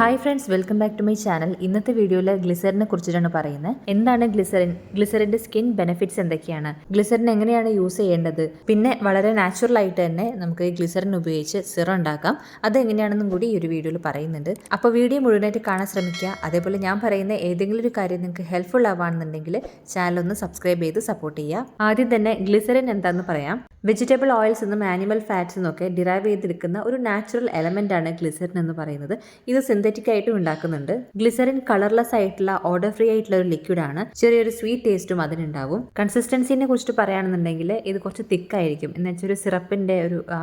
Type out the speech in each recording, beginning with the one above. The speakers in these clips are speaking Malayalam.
Hi friends, welcome back to my channel. ഇന്നത്തെ വീഡിയോയിൽ ഗ്ലിസറിനെ കുറിച്ചിട്ടാണ് പറയുന്നത്. എന്താണ് ഗ്ലിസറിൻ, ഗ്ലിസറിൻ്റെ സ്കിൻ ബെനിഫിറ്റ്സ് എന്തൊക്കെയാണ്, ഗ്ലിസറിൻ എങ്ങനെയാണ് യൂസ് ചെയ്യേണ്ടത്, പിന്നെ വളരെ നാച്ചുറൽ ആയിട്ട് തന്നെ നമുക്ക് ഗ്ലിസറിൻ ഉപയോഗിച്ച് സിറം ഉണ്ടാക്കാം, അതെങ്ങനെയാണെന്നും കൂടി ഈ ഒരു വീഡിയോയിൽ പറയുന്നുണ്ട്. അപ്പോൾ വീഡിയോ മുഴുവനായിട്ട് കാണാൻ ശ്രമിക്കുക. അതേപോലെ ഞാൻ പറയുന്ന ഏതെങ്കിലും ഒരു കാര്യം നിങ്ങൾക്ക് ഹെൽപ്ഫുൾ ആവുകയാണെന്നുണ്ടെങ്കിൽ ചാനൽ ഒന്ന് സബ്സ്ക്രൈബ് ചെയ്ത് സപ്പോർട്ട് ചെയ്യുക. ആദ്യം തന്നെ ഗ്ലിസറിൻ എന്താണെന്ന് പറയാം. വെജിറ്റബിൾ ഓയിൽസ് എന്നും ആനിമൽ ഫാറ്റ്സ് എന്നൊക്കെ ഡിറൈവ് ചെയ്തെടുക്കുന്ന ഒരു നാച്ചുറൽ എലമെന്റ് ആണ് ഗ്ലിസറിൻ എന്ന് പറയുന്നത്. ഇത് സിന്തറ്റിക് ആയിട്ടും ഉണ്ടാക്കുന്നുണ്ട്. ഗ്ലിസറിൻ കളർലെസ് ആയിട്ടുള്ള ഓർഡർ ഫ്രീ ആയിട്ടുള്ള ഒരു ലിക്വിഡ് ആണ്. ചെറിയൊരു സ്വീറ്റ് ടേസ്റ്റും അതിനുണ്ടാവും. കൺസിസ്റ്റൻസിനെ കുറിച്ച് പറയുകയാണെന്നുണ്ടെങ്കിൽ ഇത് കുറച്ച് തിക്കായിരിക്കും, എന്ന് വെച്ചാൽ ഒരു സിറപ്പിന്റെ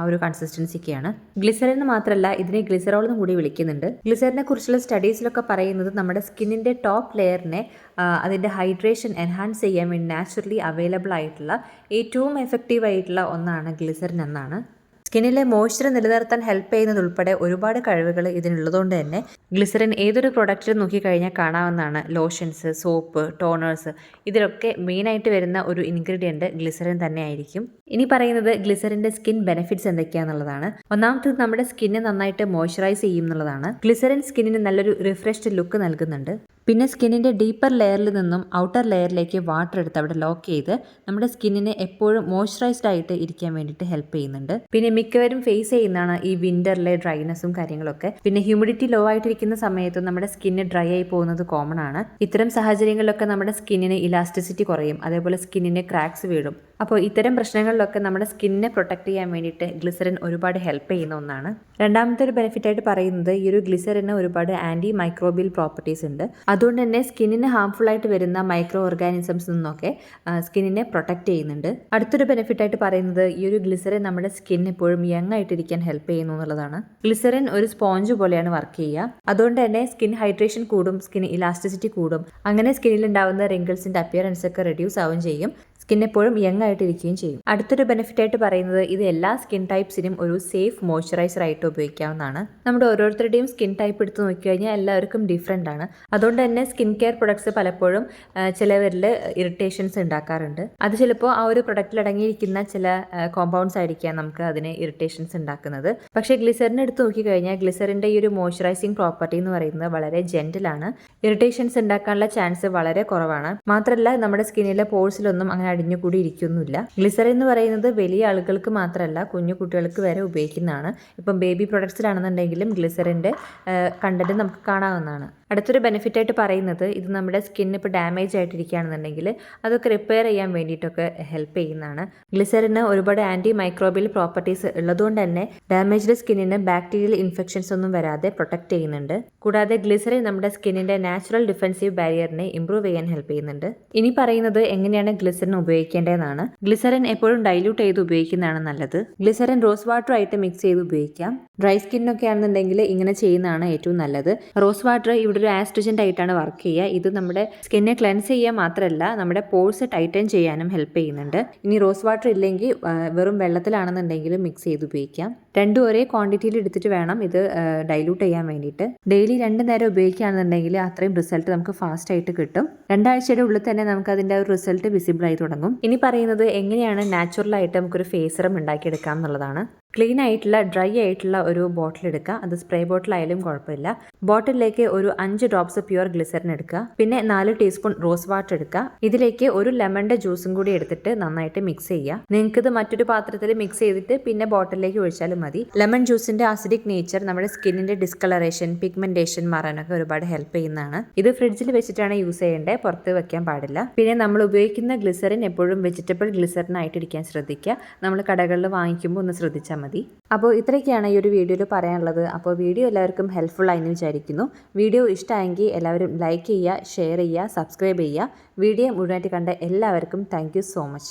ഒരു കൺസിസ്റ്റൻസിക്കാണ്. ഗ്ലിസറിൻ മാത്രമല്ല, ഇതിനെ ഗ്ലിസറോൾ എന്നും കൂടി വിളിക്കുന്നുണ്ട്. ഗ്ലിസറിനെ കുറിച്ചുള്ള സ്റ്റഡീസിലൊക്കെ പറയുന്നത് നമ്മുടെ സ്കിന്നിന്റെ ടോപ്പ് ലെയറിനെ അതിന്റെ ഹൈഡ്രേഷൻ എൻഹാൻസ് ചെയ്യാൻ വേണ്ടി നാച്ചുറലി അവൈലബിൾ ആയിട്ടുള്ള ഏറ്റവും എഫക്റ്റീവ് ആയിട്ടുള്ള ഒന്നാണ് ഗ്ലിസറിൻ എന്നാണ്. സ്കിന്നിലെ മോയ്സ്ചർ നിലനിർത്താൻ ഹെൽപ്പ് ചെയ്യുന്നതുൾപ്പെടെ ഒരുപാട് കഴിവുകൾ ഇതിനുള്ളതുകൊണ്ട് തന്നെ ഗ്ലിസറിൻ ഏതൊരു പ്രൊഡക്റ്റിൽ നോക്കിക്കഴിഞ്ഞാൽ കാണാവുന്നതാണ്. ലോഷൻസ്, സോപ്പ്, ടോണേഴ്സ്, ഇതിലൊക്കെ മെയിനായിട്ട് വരുന്ന ഒരു ഇൻഗ്രീഡിയൻറ്റ് ഗ്ലിസറിൻ തന്നെ ആയിരിക്കും. ഇനി പറയുന്നത് ഗ്ലിസറിൻ്റെ സ്കിൻ ബെനിഫിറ്റ്സ് എന്തൊക്കെയാണെന്നുള്ളതാണ്. ഒന്നാമത്തേത് നമ്മുടെ സ്കിന്നെ നന്നായിട്ട് മോയ്സ്ചറൈസ് ചെയ്യും എന്നുള്ളതാണ്. ഗ്ലിസറിൻ സ്കിന്നിന് നല്ലൊരു റിഫ്രഷ്ഡ് ലുക്ക് നൽകുന്നുണ്ട്. പിന്നെ സ്കിന്നിൻ്റെ ഡീപ്പർ ലെയറിൽ നിന്നും ഔട്ടർ ലെയറിലേക്ക് വാട്ടർ എടുത്ത് അവിടെ ലോക്ക് ചെയ്ത് നമ്മുടെ സ്കിന്നിനെ എപ്പോഴും മോയ്സ്ചറൈസ്ഡ് ആയിട്ട് ഇരിക്കാൻ വേണ്ടിയിട്ട് ഹെൽപ്പ് ചെയ്യുന്നുണ്ട്. പിന്നെ മിക്കവരും ഫേസ് ചെയ്യുന്നതാണ് ഈ വിന്ററിലെ ഡ്രൈനെസ്സും കാര്യങ്ങളൊക്കെ. പിന്നെ ഹ്യൂമിഡിറ്റി ലോ ആയിട്ടിരിക്കുന്ന സമയത്തും നമ്മുടെ സ്കിന്ന് ഡ്രൈ ആയി പോകുന്നത് കോമൺ ആണ്. ഇത്തരം സാഹചര്യങ്ങളിലൊക്കെ നമ്മുടെ സ്കിന്നിന് ഇലാസ്റ്റിസിറ്റി കുറയും, അതേപോലെ സ്കിന്നിന് ക്രാക്സ് വീഴും. അപ്പോൾ ഇത്തരം പ്രശ്നങ്ങളിലൊക്കെ നമ്മുടെ സ്കിന്നിനെ പ്രൊട്ടക്ട് ചെയ്യാൻ വേണ്ടിയിട്ട് ഗ്ലിസറിൻ ഒരുപാട് ഹെൽപ്പ് ചെയ്യുന്ന ഒന്നാണ്. രണ്ടാമത്തെ ഒരു ബെനിഫിറ്റ് ആയിട്ട് പറയുന്നത് ഈ ഒരു ഗ്ലിസറിന് ഒരുപാട് ആന്റി മൈക്രോബിയൽ പ്രോപ്പർട്ടീസ് ഉണ്ട്. അതുകൊണ്ട് തന്നെ സ്കിന്നിന് ഹാംഫുൾ ആയിട്ട് വരുന്ന മൈക്രോ ഓർഗാനിസംസ് നിന്നൊക്കെ സ്കിന്നിനെ പ്രൊട്ടക്ട് ചെയ്യുന്നുണ്ട്. അടുത്തൊരു ബെനിഫിറ്റ് ആയിട്ട് പറയുന്നത് ഈ ഒരു ഗ്ലിസറിൻ നമ്മുടെ സ്കിൻ എപ്പോഴും യങ് ആയിട്ടിരിക്കാൻ ഹെൽപ്പ് ചെയ്യുന്നു എന്നുള്ളതാണ്. ഗ്ലിസറിൻ ഒരു സ്പോഞ്ച് പോലെയാണ് വർക്ക് ചെയ്യുക. അതുകൊണ്ട് തന്നെ സ്കിൻ ഹൈഡ്രേഷൻ കൂടും, സ്കിൻ ഇലാസ്റ്റിസിറ്റി കൂടും. അങ്ങനെ സ്കിന്നിൽ ഉണ്ടാവുന്ന റിങ്കിൾസിന്റെ അപ്പിയറൻസ് ഒക്കെ റെഡ്യൂസ് ആവുകയും ചെയ്യും. സ്കിൻ എപ്പോഴും യങ് ആയിട്ടിരിക്കുകയും ചെയ്യും. അടുത്തൊരു ബെനിഫിറ്റ് ആയിട്ട് പറയുന്നത് ഇത് എല്ലാ സ്കിൻ ടൈപ്സിനും ഒരു സേഫ് മോയ്സ്ചറൈസർ ആയിട്ട് ഉപയോഗിക്കാവുന്നതാണ്. നമ്മുടെ ഓരോരുത്തരുടെയും സ്കിൻ ടൈപ്പ് എടുത്ത് നോക്കിക്കഴിഞ്ഞാൽ എല്ലാവർക്കും ഡിഫറെൻ്റ് ആണ്. അതുകൊണ്ട് തന്നെ സ്കിൻ കെയർ പ്രൊഡക്ട്സ് പലപ്പോഴും ചിലവരിൽ ഇറിറ്റേഷൻസ് ഉണ്ടാക്കാറുണ്ട്. അത് ചിലപ്പോൾ ആ ഒരു പ്രൊഡക്റ്റിൽ അടങ്ങിയിരിക്കുന്ന ചില കോമ്പൗണ്ട്സ് ആയിരിക്കാം നമുക്ക് അതിന് ഇറിറ്റേഷൻസ് ഉണ്ടാക്കുന്നത്. പക്ഷേ ഗ്ലിസറിൻ എടുത്ത് നോക്കിക്കഴിഞ്ഞാൽ ഗ്ലിസറിൻ്റെ ഈ ഒരു മോയ്സ്ചറൈസിങ് പ്രോപ്പർട്ടി എന്ന് പറയുന്നത് വളരെ ജെന്റിലാണ്. ഇറിറ്റേഷൻസ് ഉണ്ടാക്കാനുള്ള ചാൻസ് വളരെ കുറവാണ്. മാത്രമല്ല നമ്മുടെ സ്കിന്നിലെ പോഴ്സിലൊന്നും അങ്ങനെ അടിഞ്ഞുകൂടി ഇരിക്കൊന്നുമില്ല. ഗ്ലിസറിൻ എന്ന് പറയുന്നത് വലിയ ആളുകൾക്ക് മാത്രമല്ല കുഞ്ഞു കുട്ടികൾക്ക് വരെ ഉപയോഗിക്കുന്നതാണ്. ഇപ്പം ബേബി പ്രൊഡക്ട്സിലാണെന്നുണ്ടെങ്കിലും ഗ്ലിസറിൻ്റെ കണ്ടന്റ് നമുക്ക് കാണാവുന്നതാണ്. അടുത്തൊരു ബെനിഫിറ്റ് ആയിട്ട് പറയുന്നത് ഇത് നമ്മുടെ സ്കിൻ ഇപ്പോൾ ഡാമേജ് ആയിട്ടിരിക്കുകയാണെന്നുണ്ടെങ്കിൽ അതൊക്കെ റിപ്പയർ ചെയ്യാൻ വേണ്ടിയിട്ടൊക്കെ ഹെൽപ്പ് ചെയ്യുന്നതാണ്. ഗ്ലിസറിന് ഒരുപാട് ആന്റി മൈക്രോബിയൽ പ്രോപ്പർട്ടീസ് ഉള്ളതുകൊണ്ട് തന്നെ ഡാമേജ്ഡ് സ്കിന്നിന് ബാക്ടീരിയൽ ഇൻഫെക്ഷൻസ് ഒന്നും വരാതെ പ്രൊട്ടക്ട് ചെയ്യുന്നുണ്ട്. കൂടാതെ ഗ്ലിസറിൻ നമ്മുടെ സ്കിന്നിന്റെ നാച്ചുറൽ ഡിഫെൻസീവ് ബാരിയറിനെ ഇംപ്രൂവ് ചെയ്യാൻ ഹെൽപ്പ് ചെയ്യുന്നുണ്ട്. ഇനി പറയുന്നത് എങ്ങനെയാണ് ഗ്ലിസറിൻ ഉപയോഗിക്കേണ്ടതെന്നാണ്. ഗ്ലിസറിൻ എപ്പോഴും ഡൈല്യൂട്ട് ചെയ്ത് ഉപയോഗിക്കുന്നതാണ് നല്ലത്. ഗ്ലിസറിൻ റോസ് വാട്ടർ ആയിട്ട് മിക്സ് ചെയ്ത് ഉപയോഗിക്കാം. ഡ്രൈ സ്കിന്നൊക്കെ ആണെന്നുണ്ടെങ്കിൽ ഇങ്ങനെ ചെയ്യുന്നതാണ് ഏറ്റവും നല്ലത്. റോസ് വാട്ടർ ഇവിടെ ഒരു ആസ്ട്രിജന്റ് ആയിട്ടാണ് വർക്ക് ചെയ്യുക. ഇത് നമ്മുടെ സ്കിന്നെ ക്ലെൻസ് ചെയ്യുക മാത്രമല്ല നമ്മുടെ പോഴ്സ് ടൈറ്റൻ ചെയ്യാനും ഹെൽപ്പ് ചെയ്യുന്നുണ്ട്. ഇനി റോസ് വാട്ടർ ഇല്ലെങ്കിൽ വെറും വെള്ളത്തിലാണെന്നുണ്ടെങ്കിലും മിക്സ് ചെയ്ത് ഉപയോഗിക്കാം. രണ്ടും ഒരേ ക്വാണ്ടിറ്റിയിൽ എടുത്തിട്ട് വേണം ഇത് ഡൈല്യൂട്ട് ചെയ്യാൻ വേണ്ടിയിട്ട്. ഡെയിലി 2 നേരം ഉപയോഗിക്കുകയാണെന്നുണ്ടെങ്കിൽ അത്രയും റിസൾട്ട് നമുക്ക് ഫാസ്റ്റ് ആയിട്ട് കിട്ടും. 2 ആഴ്ചയുടെ ഉള്ളിൽ തന്നെ നമുക്ക് അതിൻ്റെ ഒരു റിസൾട്ട് വിസിബിൾ ആയി തുടങ്ങും. ഇനി പറയുന്നത് എങ്ങനെയാണ് നാച്ചുറലായിട്ട് നമുക്കൊരു ഫേസ് സിറം ഉണ്ടാക്കിയെടുക്കാം എന്നുള്ളതാണ്. ക്ലീൻ ആയിട്ടുള്ള ഡ്രൈ ആയിട്ടുള്ള ഒരു ബോട്ടിൽ എടുക്കുക. അത് സ്പ്രേ ബോട്ടിൽ ആയാലും കുഴപ്പമില്ല. ബോട്ടിലേക്ക് ഒരു 5 ഡ്രോപ്സ് പ്യുവർ ഗ്ലിസറിൻ എടുക്കുക. പിന്നെ 4 ടീസ്പൂൺ റോസ് വാട്ടർ എടുക്കുക. ഇതിലേക്ക് ഒരു ലെമണിന്റെ ജ്യൂസും കൂടി എടുത്തിട്ട് നന്നായിട്ട് മിക്സ് ചെയ്യുക. നിങ്ങൾക്ക് ഇത് മറ്റൊരു പാത്രത്തിൽ മിക്സ് ചെയ്തിട്ട് പിന്നെ ബോട്ടിലേക്ക് ഒഴിച്ചാലും മതി. ലെമൺ ജ്യൂസിന്റെ ആസിഡിക് നേച്ചർ നമ്മുടെ സ്കിന്നിന്റെ ഡിസ്കളറേഷൻ, പിഗ്മെന്റേഷൻ മാറാനൊക്കെ ഒരുപാട് ഹെൽപ്പ് ചെയ്യുന്നതാണ്. ഇത് ഫ്രിഡ്ജിൽ വെച്ചിട്ടാണ് യൂസ് ചെയ്യേണ്ടത്, പുറത്ത് വെക്കാൻ പാടില്ല. പിന്നെ നമ്മൾ ഉപയോഗിക്കുന്ന ഗ്ലിസറിൻ എപ്പോഴും വെജിറ്റബിൾ ഗ്ലിസറിൻ ആയിട്ടിരിക്കാൻ ശ്രദ്ധിക്കുക. നമ്മൾ കടകളിൽ വാങ്ങിക്കുമ്പോൾ ഒന്ന് ശ്രദ്ധിച്ചാൽ മതി. അപ്പോൾ ഇത്രയൊക്കെയാണ് ഈ ഒരു വീഡിയോയിൽ പറയാനുള്ളത്. അപ്പോൾ വീഡിയോ എല്ലാവർക്കും ഹെൽപ്ഫുൾ ആയെന്ന് വിചാരിക്കുന്നു. വീഡിയോ ഇഷ്ടമായെങ്കിൽ എല്ലാവരും ലൈക്ക് ചെയ്യുക, ഷെയർ ചെയ്യുക, സബ്സ്ക്രൈബ് ചെയ്യുക. വീഡിയോ മുഴുവനായിട്ട് കണ്ട എല്ലാവർക്കും താങ്ക് യു സോ മച്ച്.